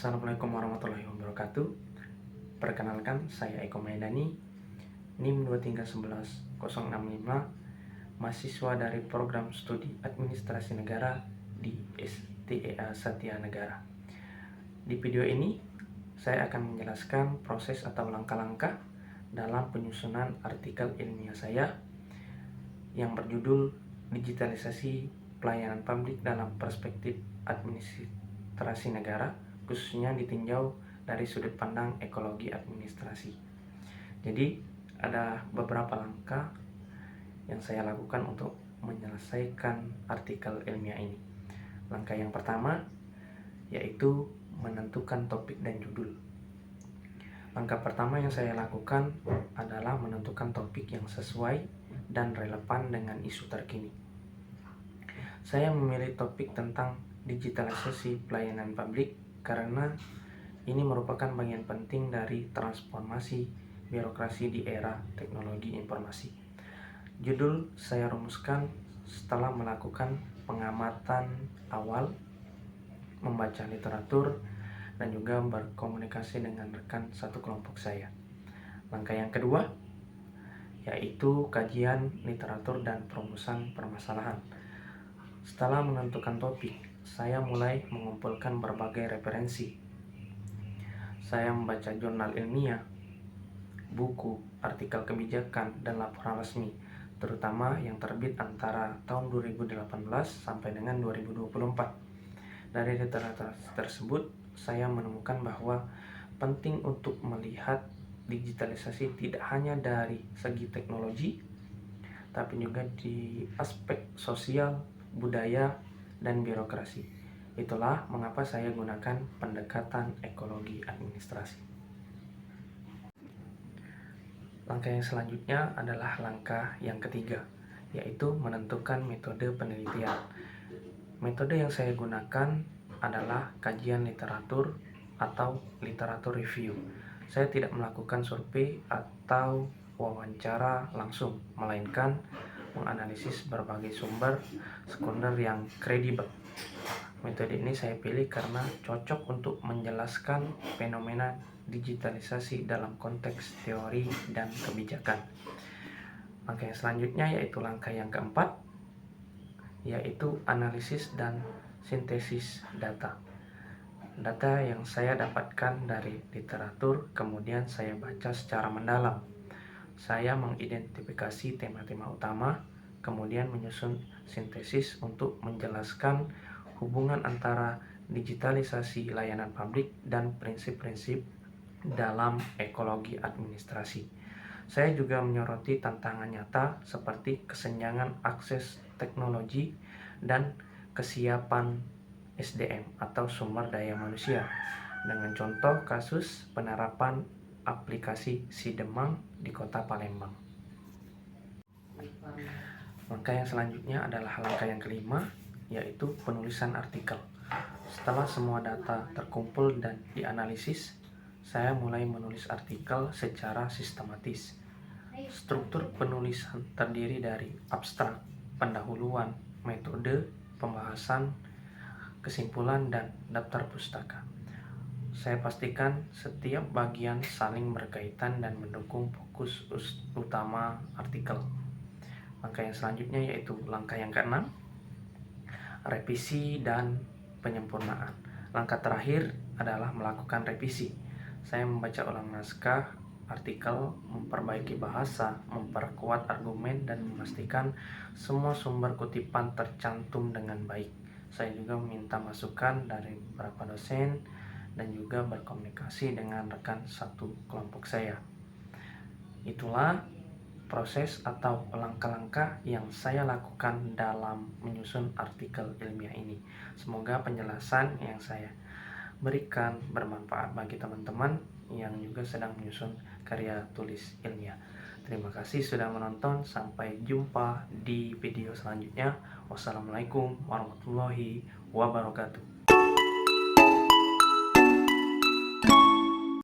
Assalamualaikum warahmatullahi wabarakatuh. Perkenalkan, saya Eko Maidani, NIM 2311065, mahasiswa dari program studi Administrasi Negara di STEA Satya Negara. Di video ini, saya akan menjelaskan proses atau langkah-langkah dalam penyusunan artikel ilmiah saya yang berjudul Digitalisasi Pelayanan Publik dalam Perspektif Administrasi Negara, khususnya ditinjau dari sudut pandang ekologi administrasi. Jadi ada beberapa langkah yang saya lakukan untuk menyelesaikan artikel ilmiah ini. Langkah yang pertama yaitu menentukan topik dan judul. Langkah pertama yang saya lakukan adalah menentukan topik yang sesuai dan relevan dengan isu terkini. Saya memilih topik tentang digitalisasi pelayanan publik karena ini merupakan bagian penting dari transformasi birokrasi di era teknologi informasi. Judul saya rumuskan setelah melakukan pengamatan awal, membaca literatur, dan juga berkomunikasi dengan rekan satu kelompok saya. Langkah yang kedua yaitu kajian literatur dan perumusan permasalahan. Setelah menentukan topik, saya mulai mengumpulkan berbagai referensi. Saya membaca jurnal ilmiah, buku, artikel kebijakan, dan laporan resmi, terutama yang terbit antara tahun 2018 sampai dengan 2024. Dari literatur tersebut, saya menemukan bahwa penting untuk melihat digitalisasi tidak hanya dari segi teknologi, tapi juga di aspek sosial, budaya, dan birokrasi. Itulah mengapa saya gunakan pendekatan ekologi administrasi. Langkah yang selanjutnya adalah langkah yang ketiga, yaitu menentukan metode penelitian. Metode yang saya gunakan adalah kajian literatur atau literatur review. Saya tidak melakukan survei atau wawancara langsung, melainkan menganalisis berbagai sumber sekunder yang kredibel. Metode ini saya pilih karena cocok untuk menjelaskan fenomena digitalisasi dalam konteks teori dan kebijakan. Langkah yang selanjutnya yaitu langkah yang keempat, yaitu analisis dan sintesis data. Data yang saya dapatkan dari literatur kemudian saya baca secara mendalam. Saya mengidentifikasi tema-tema utama, kemudian menyusun sintesis untuk menjelaskan hubungan antara digitalisasi layanan publik dan prinsip-prinsip dalam ekologi administrasi. Saya juga menyoroti tantangan nyata seperti kesenjangan akses teknologi dan kesiapan SDM atau sumber daya manusia, dengan contoh kasus penerapan aplikasi Sidemang di kota Palembang. Langkah yang selanjutnya adalah langkah yang kelima, yaitu penulisan artikel. Setelah semua data terkumpul dan dianalisis, saya mulai menulis artikel secara sistematis. Struktur penulisan terdiri dari abstrak, pendahuluan, metode, pembahasan, kesimpulan, dan daftar pustaka. Saya pastikan setiap bagian saling berkaitan dan mendukung fokus utama artikel. Langkah yang selanjutnya yaitu langkah yang keenam, revisi dan penyempurnaan. Langkah terakhir adalah melakukan revisi. Saya membaca ulang naskah artikel, memperbaiki bahasa, memperkuat argumen, dan memastikan semua sumber kutipan tercantum dengan baik. Saya juga meminta masukan dari beberapa dosen dan juga berkomunikasi dengan rekan satu kelompok saya. Itulah proses atau langkah-langkah yang saya lakukan dalam menyusun artikel ilmiah ini. Semoga penjelasan yang saya berikan bermanfaat bagi teman-teman yang juga sedang menyusun karya tulis ilmiah. Terima kasih sudah menonton. Sampai jumpa di video selanjutnya. Wassalamualaikum warahmatullahi wabarakatuh.